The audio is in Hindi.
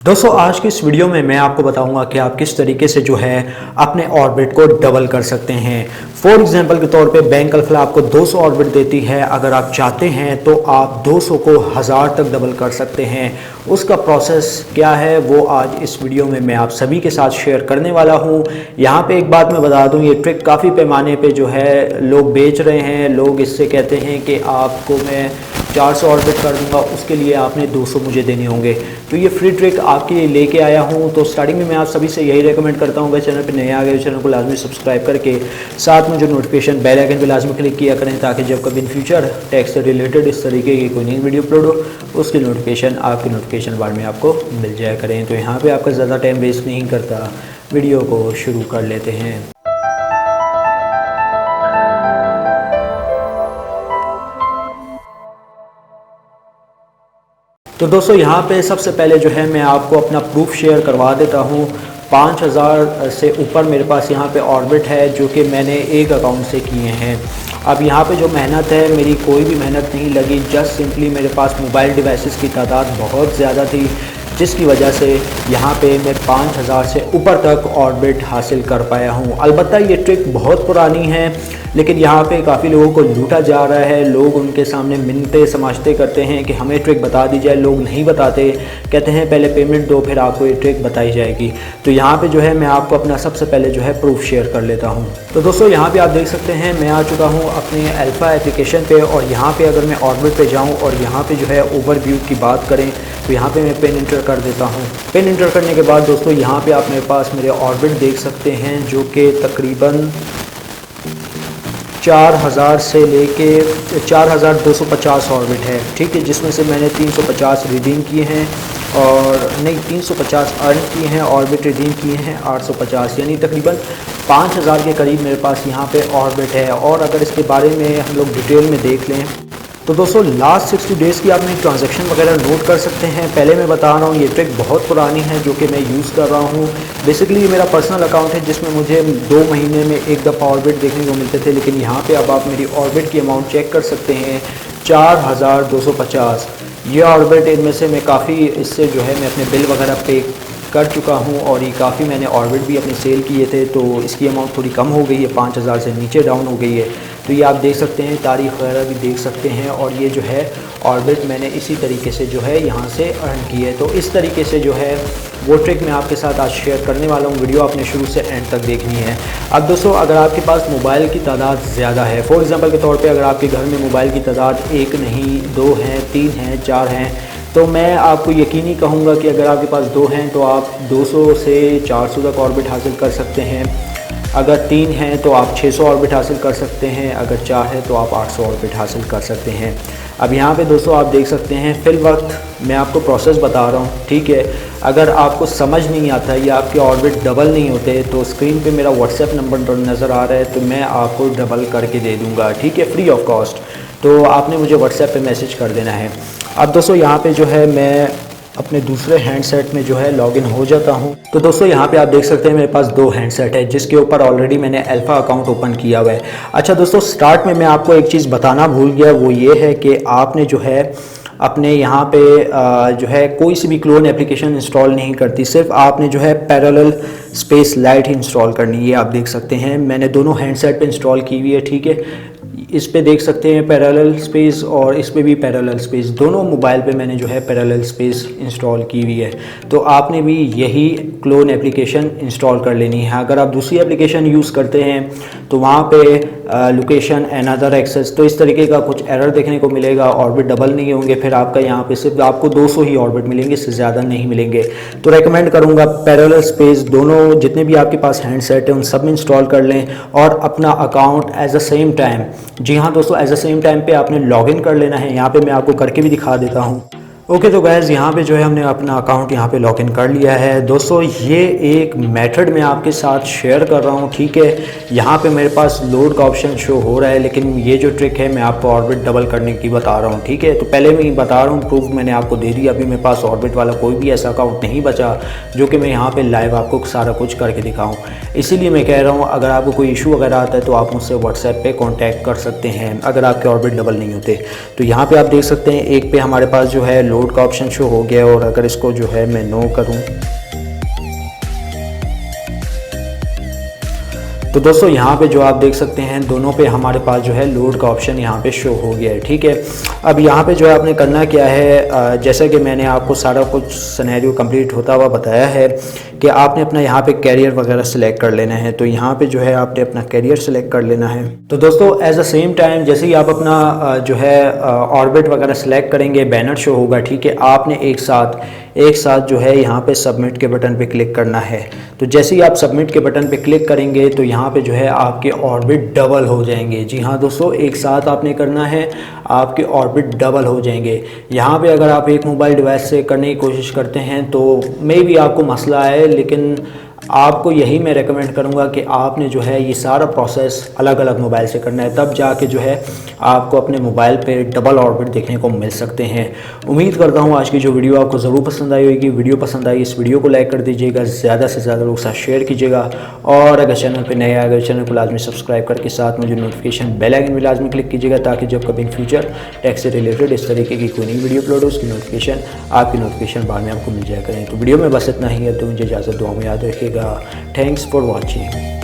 दोस्तों आज की इस वीडियो में मैं आपको बताऊंगा कि आप किस तरीके से जो है अपने ऑर्बिट को डबल कर सकते हैं। फॉर एग्जांपल के तौर पे बैंक अल्फा आपको 200 ऑर्बिट देती है। अगर आप चाहते हैं तो आप 200 को 1000 तक डबल कर सकते हैं। उसका प्रोसेस क्या है वो आज इस वीडियो में मैं आप सभी के साथ शेयर करने वाला हूँ। यहाँ पे एक बात मैं बता दूँ, ये ट्रिक काफ़ी पैमाने पे जो है लोग बेच रहे हैं। लोग इससे कहते हैं कि आपको मैं 400 ऑर्बिट कर दूंगा, उसके लिए आपने 200 मुझे देने होंगे। तो ये फ्री ट्रिक आपके लिए लेके आया हूँ। तो स्टार्टिंग में मैं आप सभी से यही रेकमेंड करता हूँ, अगर चैनल पे नए आ गए चैनल को लाजमी सब्सक्राइब करके साथ में जो नोटिफिकेशन बेल आइकन पे लाजमी क्लिक किया करें, ताकि जब कभी इन फ्यूचर टैक्स से रिलेटेड इस तरीके की कोई नई वीडियो अपलोड हो उसकी नोटिफिकेशन आपके नोटिफिकेशन बार में आपको मिल जाया करें। तो यहाँ पर आपका ज़्यादा टाइम वेस्ट नहीं करता, वीडियो को शुरू कर लेते हैं। तो दोस्तों यहाँ पे सबसे पहले जो है मैं आपको अपना प्रूफ शेयर करवा देता हूँ। 5000 से ऊपर मेरे पास यहाँ पे ऑर्बिट है जो कि मैंने एक अकाउंट से किए हैं। अब यहाँ पे जो मेहनत है, मेरी कोई भी मेहनत नहीं लगी, जस्ट सिंपली मेरे पास मोबाइल डिवाइसेस की तादाद बहुत ज़्यादा थी, जिसकी वजह से यहाँ पे मैं 5000 से ऊपर तक ऑर्बिट हासिल कर पाया हूँ। अलबत्ता ये ट्रिक बहुत पुरानी है, लेकिन यहाँ पे काफ़ी लोगों को लूटा जा रहा है। लोग उनके सामने मिन्नतें समाजते करते हैं कि हमें ट्रिक बता दी जाए, लोग नहीं बताते, कहते हैं पहले पेमेंट दो फिर आपको ये ट्रिक बताई जाएगी। तो यहाँ पे जो है मैं आपको अपना सबसे पहले जो है प्रूफ शेयर कर लेता हूँ। तो दोस्तों यहाँ पे आप देख सकते हैं मैं आ चुका हूँ अपने अल्फ़ा एप्लीकेशन पे, और यहाँ पे अगर मैं ऑर्बिट पे जाऊँ और यहाँ पे जो है ओवरव्यू की बात करें तो यहाँ पे मैं पिन इंटर कर देता हूँ। पिन इंटर करने के बाद दोस्तों यहाँ पे आप मेरे पास मेरे ऑर्बिट देख सकते हैं, जो कि तकरीबन 4000 से लेके 4250 ऑर्बिट है, ठीक है, जिसमें से मैंने 350 रिडीम किए हैं और नहीं 350 अर्न किए हैं, ऑर्बिट रिडीम किए हैं 850, यानी तकरीबन 5000 के करीब मेरे पास यहाँ पे ऑर्बिट है। और अगर इसके बारे में हम लोग डिटेल में देख लें तो दोस्तों लास्ट 60 डेज़ की आपने ट्रांजैक्शन वगैरह नोट कर सकते हैं। पहले मैं बता रहा हूँ ये ट्रिक बहुत पुरानी है जो कि मैं यूज़ कर रहा हूँ। बेसिकली ये मेरा पर्सनल अकाउंट है जिसमें मुझे 2 महीने में एक दफ़ा ऑर्बिट देखने को मिलते थे, लेकिन यहाँ पे अब आप मेरी ऑर्बिट की अमाउंट चेक कर सकते हैं 4250। ये ऑर्बिट इनमें से मैं काफ़ी इससे जो है मैं अपने बिल वगैरह पे कर चुका हूँ, और ये काफ़ी मैंने ऑर्बिट भी अपने सेल किए थे, तो इसकी अमाउंट थोड़ी कम हो गई है, 5000 से नीचे डाउन हो गई है। तो ये आप देख सकते हैं, तारीख वगैरह भी देख सकते हैं, और ये जो है ऑर्बिट मैंने इसी तरीके से जो है यहाँ से अर्न की है। तो इस तरीके से जो है वो ट्रिक मैं आपके साथ आज शेयर करने वाला हूँ। वीडियो आपने शुरू से एंड तक देखनी है। अब दोस्तों अगर आपके पास मोबाइल की तादाद ज़्यादा है, फॉर एग्ज़ाम्पल के तौर पे अगर आपके घर में मोबाइल की तादाद 1 नहीं 2 हैं, 3 हैं, 4 हैं, तो मैं आपको यकीनी कहूँगा कि अगर आपके पास 2 हैं तो आप 200 से 400 तक ऑर्बिट हासिल कर सकते हैं। अगर 3 हैं तो आप 600 ऑर्बिट हासिल कर सकते हैं। अगर 4 है तो आप 800 ऑर्बिट हासिल कर सकते हैं। अब यहाँ पे दोस्तों आप देख सकते हैं फिल वक्त मैं आपको प्रोसेस बता रहा हूँ, ठीक है। अगर आपको समझ नहीं आता या आपके ऑर्बिट डबल नहीं होते तो स्क्रीन पे मेरा व्हाट्सएप नंबर नज़र आ रहा है, तो मैं आपको डबल करके दे दूँगा, ठीक है, फ्री ऑफ कॉस्ट। तो आपने मुझे व्हाट्सएप पे मैसेज कर देना है। अब दोस्तों यहाँ पे जो है मैं अपने दूसरे हैंडसेट में जो है लॉगिन हो जाता हूँ। तो दोस्तों यहाँ पे आप देख सकते हैं मेरे पास 2 हैंडसेट है जिसके ऊपर ऑलरेडी मैंने अल्फ़ा अकाउंट ओपन किया हुआ है। अच्छा दोस्तों, स्टार्ट में मैं आपको एक चीज़ बताना भूल गया, वो ये है कि आपने जो है अपने यहाँ पे जो है कोई सी भी क्लोन एप्लीकेशन इंस्टॉल नहीं करती, सिर्फ आपने जो है पैरेलल स्पेस लाइट ही इंस्टॉल करनी है। आप देख सकते हैं मैंने दोनों हैंडसेट पे इंस्टॉल की हुई है, ठीक है। इस पे देख सकते हैं पैरेलल स्पेस और इस पे भी पैरेलल स्पेस, दोनों मोबाइल पे मैंने जो है पैरेलल स्पेस इंस्टॉल की हुई है। तो आपने भी यही क्लोन एप्लीकेशन इंस्टॉल कर लेनी है। अगर आप दूसरी एप्लीकेशन यूज़ करते हैं तो वहाँ पे लोकेशन एंड अदर एक्सेस, तो इस तरीके का कुछ एरर देखने को मिलेगा, ऑर्बिट डबल नहीं होंगे, फिर आपका यहाँ पे सिर्फ आपको 200 ही ऑर्बिट मिलेंगे, इससे ज़्यादा नहीं मिलेंगे। तो रेकमेंड करूँगा पैरेलल स्पेस दोनों जितने भी आपके पास हैंडसेट है उन सब में इंस्टॉल कर लें, और अपना account as a same time, जी हाँ दोस्तों, एज अ सेम टाइम पे आपने लॉगिन कर लेना है। यहाँ पे मैं आपको करके भी दिखा देता हूँ। ओके तो गाइज़ यहाँ पे जो है हमने अपना अकाउंट यहाँ पे लॉगिन कर लिया है। दोस्तों ये एक मेथड मैं आपके साथ शेयर कर रहा हूँ, ठीक है। यहाँ पे मेरे पास लोड का ऑप्शन शो हो रहा है, लेकिन ये जो ट्रिक है मैं आपको ऑर्बिट डबल करने की बता रहा हूँ, ठीक है। तो पहले मैं बता रहा हूँ, प्रूफ मैंने आपको दे दिया। अभी मेरे पास ऑर्बिट वाला कोई भी ऐसा अकाउंट नहीं बचा जो कि मैं यहाँ पर लाइव आपको सारा कुछ करके दिखाऊँ। इसीलिए मैं कह रहा हूँ अगर आपको कोई इशू वगैरह आता है तो आप मुझसे व्हाट्सएप पे कांटेक्ट कर सकते हैं अगर आपके ऑर्बिट डबल नहीं होते। तो यहाँ पे आप देख सकते हैं एक पे हमारे पास जो है लोड लोड का ऑप्शन शो हो गया। और अगर इसको जो है मैं नो करूं तो दोस्तों यहाँ पे जो आप देख सकते हैं दोनों पे हमारे पास जो है लोड का ऑप्शन यहाँ पे शो हो गया है। ठीक है, अब यहाँ पे जो है आपने करना क्या है, जैसा कि मैंने आपको सारा कुछ सिनेरियो कंप्लीट होता हुआ बताया है कि आपने अपना यहाँ पे कैरियर वगैरह सेलेक्ट कर लेना है। तो यहाँ पे जो है आपने अपना कैरियर सेलेक्ट कर लेना है। तो दोस्तों एज अ सेम टाइम जैसे ही आप अपना जो है ऑर्बिट वगैरह सेलेक्ट करेंगे, बैनर शो होगा। ठीक है, आपने एक साथ जो है यहाँ पे सबमिट के बटन पे क्लिक करना है। तो जैसे ही आप सबमिट के बटन पे क्लिक करेंगे तो यहाँ पे जो है आपके ऑर्बिट डबल हो जाएंगे। जी हाँ दोस्तों, एक साथ आपने करना है, आपके ऑर्बिट डबल हो जाएंगे। यहाँ पे अगर आप एक मोबाइल डिवाइस से करने की कोशिश करते हैं तो मे भी आपको मसला है, लेकिन आपको यही मैं रेकमेंड करूँगा कि आपने जो है ये सारा प्रोसेस अलग अलग मोबाइल से करना है, तब जाके जो है आपको अपने मोबाइल पे डबल ऑर्बिट देखने को मिल सकते हैं। उम्मीद करता हूँ आज की जो वीडियो आपको ज़रूर पसंद आई होगी। वीडियो पसंद आई इस वीडियो को लाइक कर दीजिएगा, ज़्यादा से ज़्यादा लोगों के साथ शेयर कीजिएगा। और अगर चैनल पर नए आए चैनल को लाजमी सब्सक्राइब करके साथ में जो नोटिफिकेशन बेल आइकन भी लाजमी क्लिक कीजिएगा, ताकि जब कभी फ्यूचर टेक से रिलेटेड इस तरीके की कोई नई वीडियो अपलोड हो उसकी नोटिफिकेशन आपकी नोटिफिकेशन बाद में आपको मिल जाया करें। तो वीडियो में बस इतना ही है, तो मुझे इजाज़त, दुआ में याद रखिएगा। Thanks for watching.